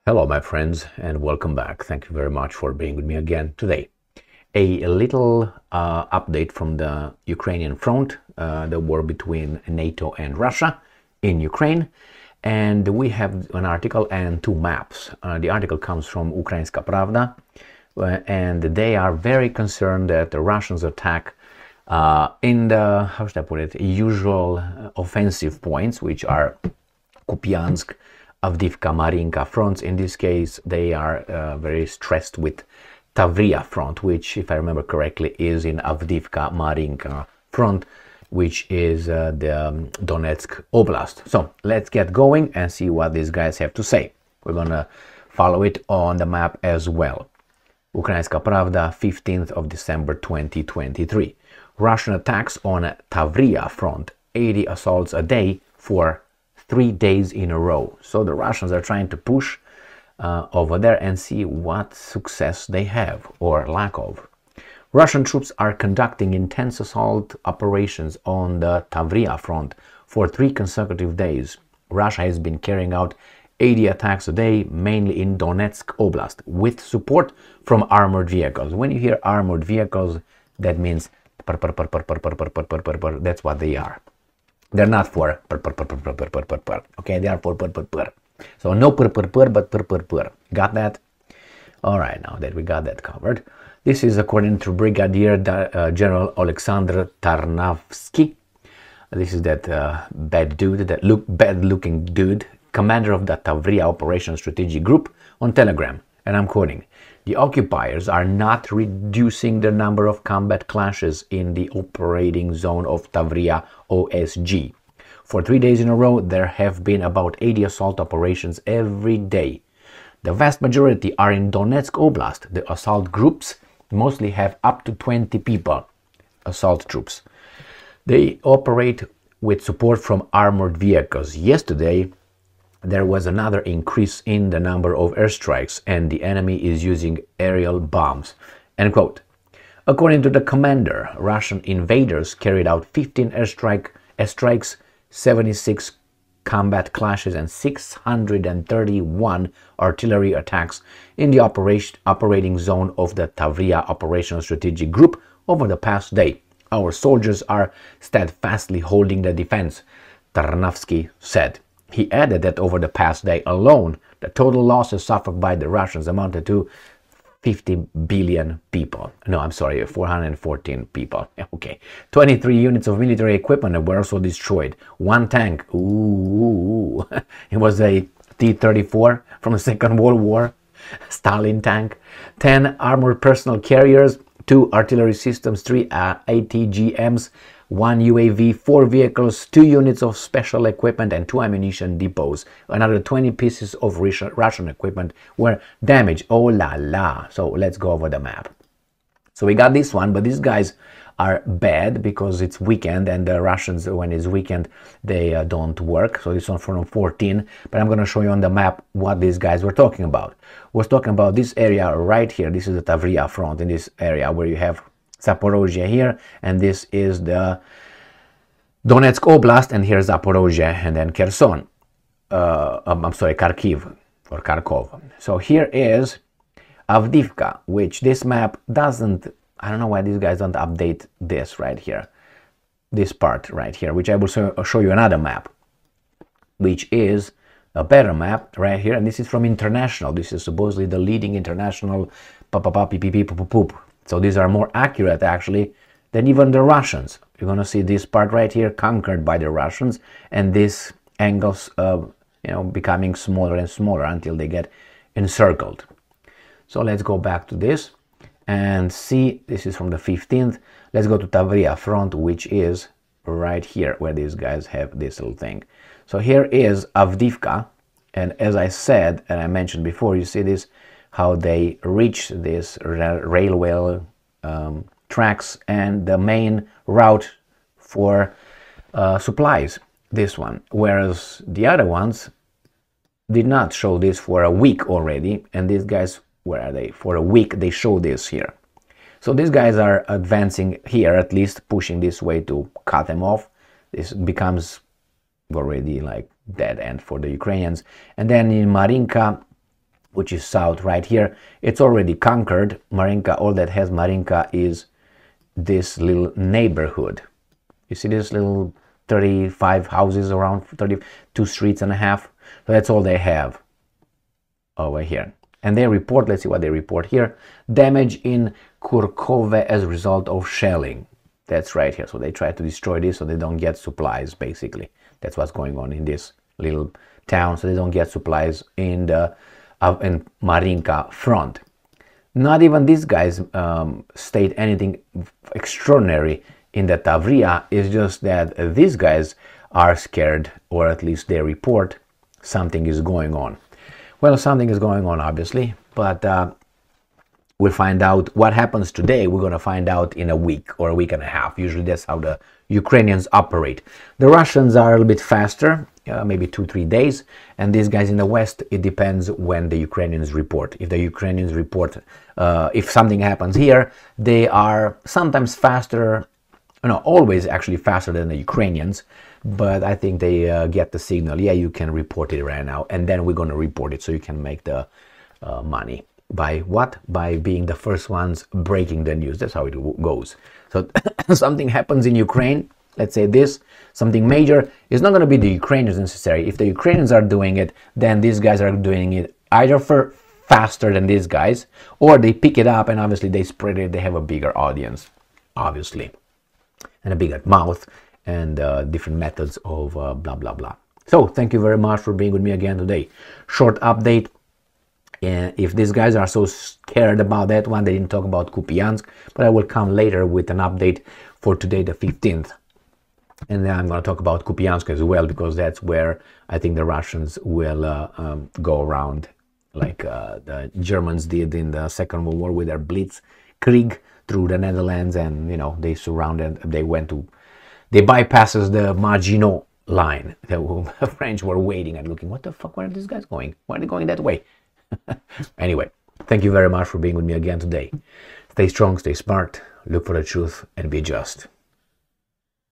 Hello, my friends, and welcome back. Thank you very much for being with me again today. A little update from the Ukrainian front, the war between NATO and Russia in Ukraine. And we have an article and two maps. The article comes from Ukrainska Pravda, and they are very concerned that the Russians attack in the, how should I put it, usual offensive points, which are Kupiansk, Avdiivka, Marinka fronts. In this case, they are very stressed with Tavria front, which, if I remember correctly, is in Avdiivka, Marinka front, which is the Donetsk Oblast. So let's get going and see what these guys have to say. We're gonna follow it on the map as well. Ukrainska Pravda, 15th of December 2023. Russian attacks on Tavria front, 80 assaults a day for 3 days in a row. So the Russians are trying to push over there and see what success they have or lack of. Russian troops are conducting intense assault operations on the Tavria front for 3 consecutive days. Russia has been carrying out 80 attacks a day, mainly in Donetsk Oblast, with support from armored vehicles. When you hear armored vehicles, that means that's what they are. They're not for okay, they are for So no but Got that? All right, now that we got that covered. This is according to Brigadier General Alexander Tarnavsky. This is that bad dude, that bad-looking dude, commander of the Tavria Operation Strategic Group on Telegram. And I'm quoting, "The occupiers are not reducing the number of combat clashes in the operating zone of Tavria OSG. For 3 days in a row, there have been about 80 assault operations every day. The vast majority are in Donetsk Oblast. The assault groups mostly have up to 20 people, assault troops. They operate with support from armored vehicles. Yesterday, there was another increase in the number of airstrikes, and the enemy is using aerial bombs." End quote. According to the commander, Russian invaders carried out 15 airstrikes, 76 combat clashes, and 631 artillery attacks in the operating zone of the Tavria Operational Strategic Group over the past day. "Our soldiers are steadfastly holding the defense," Tarnavsky said. He added that over the past day alone, the total losses suffered by the Russians amounted to 50 billion people. No, I'm sorry, 414 people. Okay. 23 units of military equipment were also destroyed. 1 tank. Ooh. It was a T-34 from the Second World War. Stalin tank. 10 armored personnel carriers, 2 artillery systems, 3 ATGMs, 1 UAV, 4 vehicles, 2 units of special equipment, and 2 ammunition depots. Another 20 pieces of Russian equipment were damaged. Oh la la. So let's go over the map. So we got this one, but these guys are bad because it's weekend, and the Russians, when it's weekend, they don't work. So this one from 14, but I'm going to show you on the map what these guys were talking about. We're talking about this area right here. This is the Tavria front, in this area where you have Zaporozhye here, and this is the Donetsk Oblast, and here's Zaporozhye, and then Kherson. I'm sorry, Kharkiv or Kharkov. So here is Avdiivka, which this map doesn't, I don't know why these guys don't update this right here, this part right here, which I will show you another map, which is a better map right here, and this is from International. This is supposedly the leading international poop. So these are more accurate, actually, than even the Russians. You're going to see this part right here conquered by the Russians, and this angles, becoming smaller and smaller until they get encircled. So let's go back to this and see. This is from the 15th. Let's go to Tavria front, which is right here where these guys have this little thing. So here is Avdiivka, and as I said, and I mentioned before, you see this, how they reach this railway tracks and the main route for supplies, this one, whereas the other ones did not show this for a week already, and these guys, where are they? For a week they show this here. So these guys are advancing here, at least pushing this way to cut them off. This becomes already like dead end for the Ukrainians. And then in Marinka, which is south right here. It's already conquered. Marinka, all that has Marinka is this little neighborhood. You see this little 35 houses, around 32 streets and a half. So that's all they have over here. And they report, let's see what they report here. Damage in Kurkove as a result of shelling. That's right here. So they try to destroy this so they don't get supplies, basically. That's what's going on in this little town. So they don't get supplies in the in Marinka front. Not even these guys state anything extraordinary in the Tavria. It's just that these guys are scared, or at least they report something is going on. Well, something is going on, obviously, but we'll find out what happens today. We're going to find out in a week or a week and a half. Usually that's how the Ukrainians operate. The Russians are a little bit faster, maybe 2-3 days. And these guys in the West, it depends when the Ukrainians report. If the Ukrainians report, if something happens here, they are sometimes faster, always actually faster than the Ukrainians. But I think they get the signal, yeah, you can report it right now. And then we're going to report it so you can make the money. By what? By being the first ones breaking the news. That's how it goes. So something happens in Ukraine, let's say this, something major, it's not going to be the Ukrainians necessarily. If the Ukrainians are doing it, then these guys are doing it either faster than these guys, or they pick it up and obviously they spread it. They have a bigger audience, obviously, and a bigger mouth and different methods of blah, blah, blah. So thank you very much for being with me again today. Short update. If these guys are so scared about that one, they didn't talk about Kupiansk, but I will come later with an update for today, the 15th. And then I'm going to talk about Kupiansk as well, because that's where I think the Russians will go around, like the Germans did in the Second World War with their Blitzkrieg through the Netherlands, and they surrounded, they bypasses the Maginot Line. The French were waiting and looking, what the fuck, where are these guys going? Why are they going that way? Anyway, thank you very much for being with me again today. Stay strong, stay smart, look for the truth, and be just.